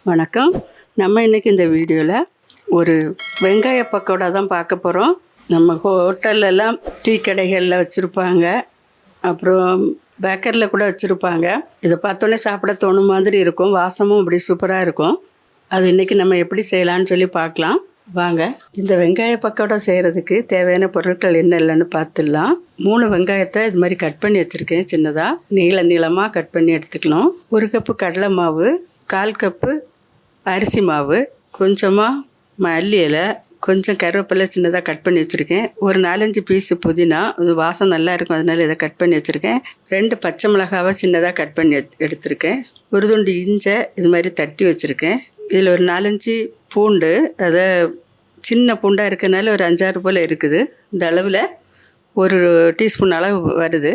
வணக்கம். நம்ம இன்றைக்கி இந்த வீடியோவில் ஒரு வெங்காய பக்கோடா தான் பார்க்க போகிறோம். நம்ம ஹோட்டல்லலாம் டீ கடைகளில் வச்சுருப்பாங்க, அப்புறம் பேக்கரியில் கூட வச்சுருப்பாங்க. இதை பார்த்தோன்னே சாப்பிட தோணும் மாதிரி இருக்கும். வாசமும் அப்படி சூப்பராக இருக்கும். அது இன்றைக்கி நம்ம எப்படி செய்யலான்னு சொல்லி பார்க்கலாம் வாங்க. இந்த வெங்காய பக்கோடா செய்கிறதுக்கு தேவையான பொருட்கள் என்ன இல்லைன்னு பார்த்துடலாம். 3 வெங்காயத்தை இது மாதிரி கட் பண்ணி வச்சுருக்கேன். சின்னதாக நீளமாக கட் பண்ணி எடுத்துக்கலாம். 1 கப்பு கடலை மாவு, 1/4 கப்பு அரிசி மாவு, கொஞ்சமாக மல்லி இலை, கொஞ்சம் கருவேப்பிலை சின்னதாக கட் பண்ணி வச்சுருக்கேன். ஒரு 4-5 பீஸு புதினா, இது வாசம் நல்லா இருக்கும், அதனால் இதை கட் பண்ணி வச்சுருக்கேன். 2 பச்சை மிளகாவை சின்னதாக கட் பண்ணி எடுத்துருக்கேன். ஒரு துண்டு இஞ்சை இது மாதிரி தட்டி வச்சுருக்கேன். இதில் ஒரு 4-5 பூண்டு, அதை சின்ன பூண்டாக இருக்கனால ஒரு 5-6 போல் இருக்குது. இந்த அளவில் 1 டீஸ்பூன் அளவு வருது.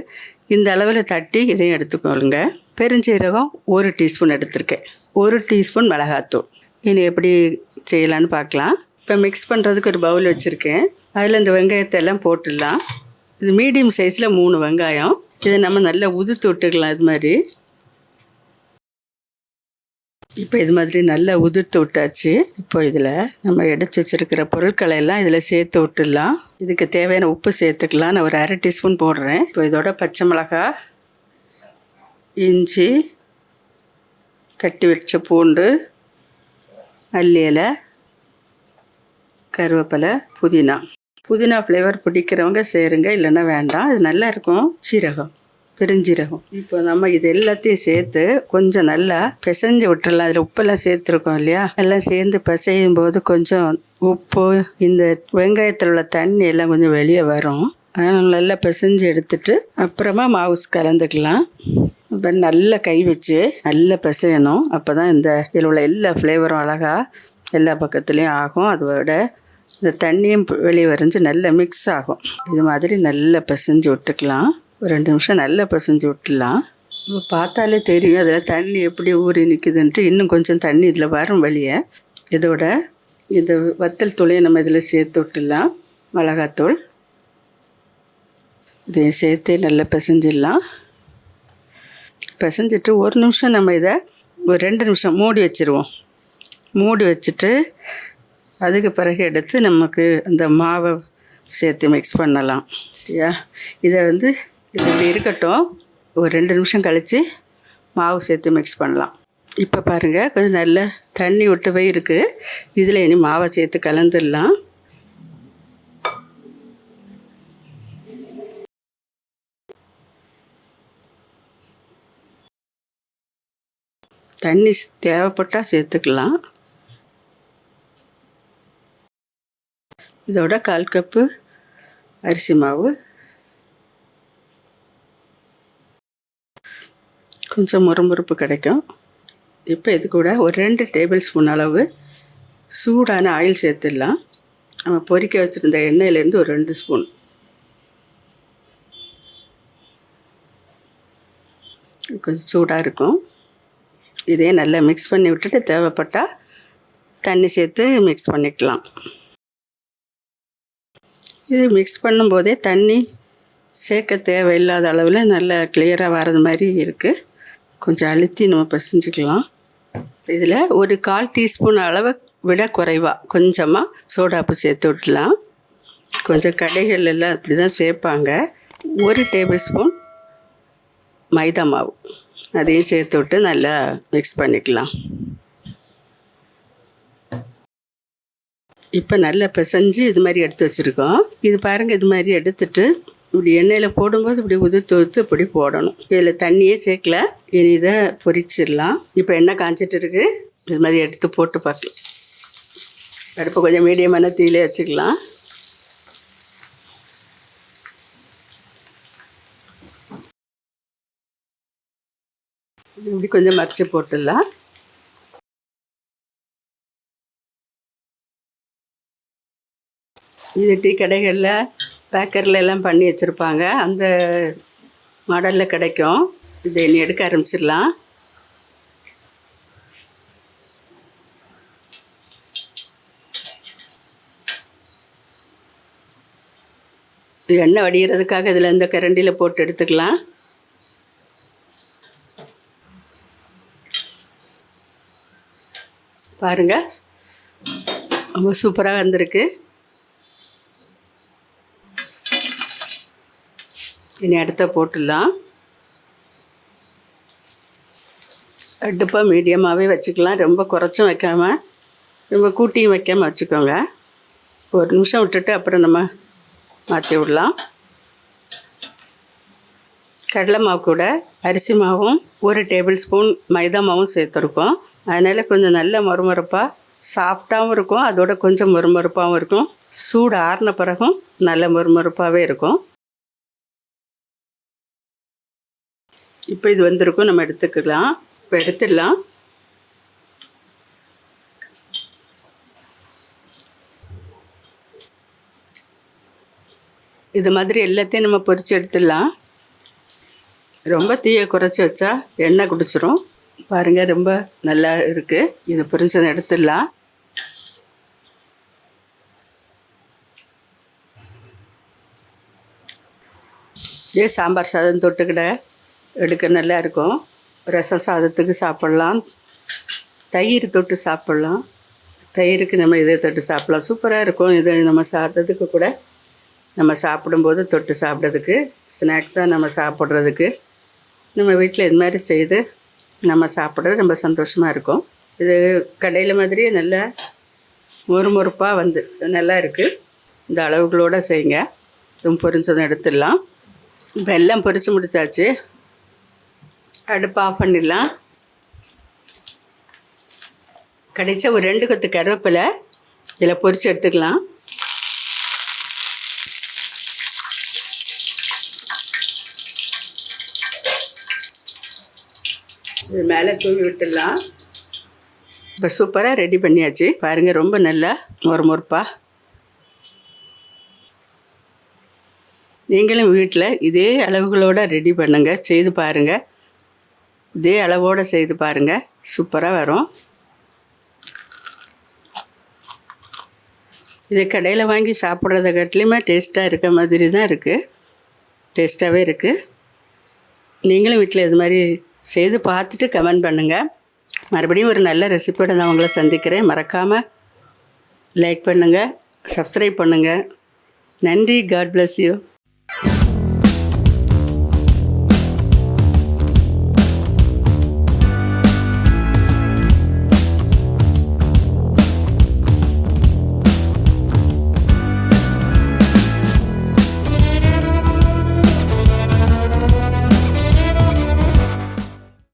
இந்த அளவில் தட்டி இதையும் எடுத்துக்கொள்ளுங்க. பெருஞ்சீரகம் 1 டீஸ்பூன் எடுத்திருக்கேன். 1 டீஸ்பூன் மிளகாத்தூள். இனி எப்படி செய்யலான்னு பார்க்கலாம். இப்போ மிக்ஸ் பண்ணுறதுக்கு ஒரு பவுல் வச்சுருக்கேன். அதில் இந்த வெங்காயத்தை எல்லாம் போட்டுடலாம். இது மீடியம் சைஸில் 3 வெங்காயம். இதை நம்ம நல்லா உதுத்து விட்டுக்கலாம். இது மாதிரி இப்போ இது மாதிரி நல்லா உதிர்த்து விட்டாச்சு. இப்போ இதில் நம்ம எடுத்து வச்சுருக்கிற பொருட்களை எல்லாம் இதில் சேர்த்து விட்டுடலாம். இதுக்கு தேவையான உப்பு சேர்த்துக்கலாம். நான் ஒரு 1/2 டீஸ்பூன் போடுறேன். இப்போ இதோட பச்சை மிளகாய், இஞ்சி, தட்டி வச்ச பூண்டு, மல்லி இலை, கருவேப்பிலை, புதினா ஃப்ளேவர் பிடிக்கிறவங்க சேருங்க, இல்லைன்னா வேண்டாம். இது நல்லா இருக்கும். சீரகம், பெருஞ்சீரகம். இப்போ நம்ம இது எல்லாத்தையும் சேர்த்து கொஞ்சம் நல்லா பிசைஞ்சு விட்டுடலாம். அதில் உப்பெல்லாம் சேர்த்துருக்கோம் இல்லையா, எல்லாம் சேர்ந்து பிசையும் போது கொஞ்சம் உப்பு, இந்த வெங்காயத்தில் உள்ள தண்ணி எல்லாம் கொஞ்சம் வெளியே வரும். அதனால் நல்லா பிசைஞ்சு எடுத்துட்டு அப்புறமா மாவு கலந்துக்கலாம். இப்போ நல்லா கை வச்சு நல்லா பிசையணும். அப்போ தான் இதில் உள்ள எல்லா ஃப்ளேவரும் அழகாக எல்லா பக்கத்துலேயும் ஆகும். அதோட இந்த தண்ணியும் வெளியே வரைஞ்சி நல்லா மிக்ஸ் ஆகும். இது மாதிரி நல்லா பிசைஞ்சு விட்டுக்கலாம். ஒரு 2 நிமிஷம் நல்லா பிசைஞ்சு விட்டுலாம். இப்போ பார்த்தாலே தெரியும் அதில் தண்ணி எப்படி ஊறி நிற்குதுன்ட்டு. இன்னும் கொஞ்சம் தண்ணி இதில் வரும் வெளியே. இதோட இந்த வத்தல் தூளையும் நம்ம இதில் சேர்த்து விட்டுடலாம். மிளகாத்தூள் இதையும் சேர்த்து நல்லா பிசைஞ்சிடலாம். பிசைஞ்சிட்டு 1 நிமிஷம் நம்ம இதை ஒரு 2 நிமிஷம் மூடி வச்சுருவோம். மூடி வச்சுட்டு அதுக்கு பிறகு எடுத்து நமக்கு அந்த மாவை சேர்த்து மிக்ஸ் பண்ணலாம். சரியா? இதை இது இப்படி இருக்கட்டும். ஒரு 2 நிமிஷம் கழித்து மாவு சேர்த்து மிக்ஸ் பண்ணலாம். இப்போ பாருங்கள், கொஞ்சம் நல்ல தண்ணி விட்டு போய் இருக்குது. இதில் இனி மாவை சேர்த்து கலந்துடலாம். தண்ணி தேவைப்பட்டால் சேர்த்துக்கலாம். இதோட 1/4 கப்பு அரிசி மாவு, கொஞ்சம் முறுமுறுப்பு கிடைக்கும். இப்போ இது கூட ஒரு 2 டேபிள் ஸ்பூன் அளவு சூடான ஆயில் சேர்த்துடலாம். நம்ம பொரிக்க வச்சுருந்த எண்ணெயிலேருந்து ஒரு 2 ஸ்பூன். கொஞ்சம் சூடாக இருக்கும். இதே நல்லா மிக்ஸ் பண்ணி விட்டுட்டு தேவைப்பட்டால் தண்ணி சேர்த்து மிக்ஸ் பண்ணிக்கலாம். இது மிக்ஸ் பண்ணும்போதே தண்ணி சேர்க்க தேவையில்லாத அளவில் நல்லா கிளியராக வர்றது மாதிரி இருக்குது. கொஞ்சம் அழுத்தி நம்ம பிசைஞ்சிக்கலாம். இதில் ஒரு 1/4 டீஸ்பூன் அளவை விட குறைவாக கொஞ்சமாக சோடாப்பு சேர்த்து விடலாம். கொஞ்சம் கடைகள் எல்லாம் அப்படி தான் சேர்ப்பாங்க. 1 டேபிள் ஸ்பூன் மைதா மாவு, அதையும் சேர்த்து விட்டு நல்லா மிக்ஸ் பண்ணிக்கலாம். இப்போ நல்லா பிசைஞ்சு இது மாதிரி எடுத்து வச்சுருக்கோம். இது பாருங்கள், இது மாதிரி எடுத்துட்டு இப்படி எண்ணெயில் போடும்போது இப்படி உதுத்து இப்படி போடணும். இதில் தண்ணியே சேர்க்கல. இனி இதை பொரிச்சிடலாம். இப்போ எண்ணெய் காய்ச்சிட்டு இருக்குது. இது மாதிரி எடுத்து போட்டு பார்க்கலாம். அடுப்பு கொஞ்சம் மீடியமான தீயிலே வச்சுக்கலாம். இப்படி கொஞ்சம் மறைச்சி போட்டுடலாம். இது டீ கடைகளில் பேக்கரில் எல்லாம் பண்ணி வச்சுருப்பாங்க. அந்த மாடலில் கிடைக்கும். இதை இனி எடுக்க ஆரம்பிச்சிடலாம். எண்ணெய் வடிகிறதுக்காக இதில் இந்த கரண்டியில் போட்டு எடுத்துக்கலாம். பாருங்கள், ரொம்ப சூப்பராக வந்திருக்கு. இனி அடுத்த போட்டுடலாம். அடுப்பாக மீடியமாகவே வச்சுக்கலாம். ரொம்ப குறைச்சும் வைக்காமல் ரொம்ப கூட்டியும் வைக்காமல் வச்சுக்கோங்க. ஒரு நிமிஷம் விட்டுட்டு அப்புறம் நம்ம மாற்றி விடலாம். கடலை மாவு கூட அரிசி மாவும் 1 டேபிள் ஸ்பூன் மைதா மாவும் சேர்த்துருக்கோம். அதனால் கொஞ்சம் நல்ல மொறுமொறுப்பாக சாஃப்டாகவும் இருக்கும், அதோட கொஞ்சம் மொறுமொறுப்பாகவும் இருக்கும். சூடு ஆறின பிறகும் நல்ல மொறுமொறுப்பாகவே இருக்கும். இப்போ இது வந்திருக்கும், நம்ம எடுத்துக்கலாம். இப்போ எடுத்துடலாம். இது மாதிரி எல்லாத்தையும் நம்ம பொரித்து எடுத்துடலாம். ரொம்ப தீயை குறைச்சி வச்சா எண்ணெய் குடிச்சிரும். பாருங்கள், ரொம்ப நல்லா இருக்குது. இது பொரிச்சதை எடுத்துடலாம். இதே சாம்பார் சாதம் தொட்டுக்கிட எடுக்க நல்லா இருக்கும். ரசம் சாதத்துக்கு சாப்பிட்லாம், தயிர் தொட்டு சாப்பிட்லாம். தயிருக்கு நம்ம இதை தொட்டு சாப்பிட்லாம், சூப்பராக இருக்கும். இது நம்ம சாதத்துக்கு கூட நம்ம சாப்பிடும்போது தொட்டு சாப்பிட்றதுக்கு, ஸ்நாக்ஸாக நம்ம சாப்பிட்றதுக்கு நம்ம வீட்டில் இது மாதிரி செய்து நம்ம சாப்பிட்றது ரொம்ப சந்தோஷமாக இருக்கும். இது கடையில் மாதிரியே நல்லா மொறுமொறுப்பாக வந்து நல்லா இருக்குது. இந்த அளவுகளோடு செய்யுங்க. இதுவும் பொரிச்சதும் எடுத்துடலாம். இப்போ எல்லாம் பொரித்து முடித்தாச்சு. அடுப்பு ஆஃப் பண்ணிடலாம். கடைசியாக ஒரு 2 கொத்து கருவேப்பிலை இதில் பொரித்து எடுத்துக்கலாம். இது மேலே தூவி விட்டுடலாம். இப்போ சூப்பராக ரெடி பண்ணியாச்சு. பாருங்கள், ரொம்ப நல்லா மொறுமொறுப்பாக. நீங்களும் வீட்டில் இதே அளவுகளோடு ரெடி பண்ணுங்கள், செய்து பாருங்கள். இதே அளவோடு செய்து பாருங்கள், சூப்பராக வரும். இது கடையில் வாங்கி சாப்பிட்றத காட்டிலுமே டேஸ்ட்டாக இருக்க மாதிரி தான் இருக்குது. டேஸ்ட்டாகவே இருக்குது. நீங்களும் வீட்டில் இது மாதிரி செய்து பார்த்துட்டு கமெண்ட் பண்ணுங்கள். மறுபடியும் ஒரு நல்ல ரெசிபியோடு நான் உங்களை சந்திக்கிறேன். மறக்காமல் லைக் பண்ணுங்கள், சப்ஸ்கிரைப் பண்ணுங்கள். நன்றி. God bless you.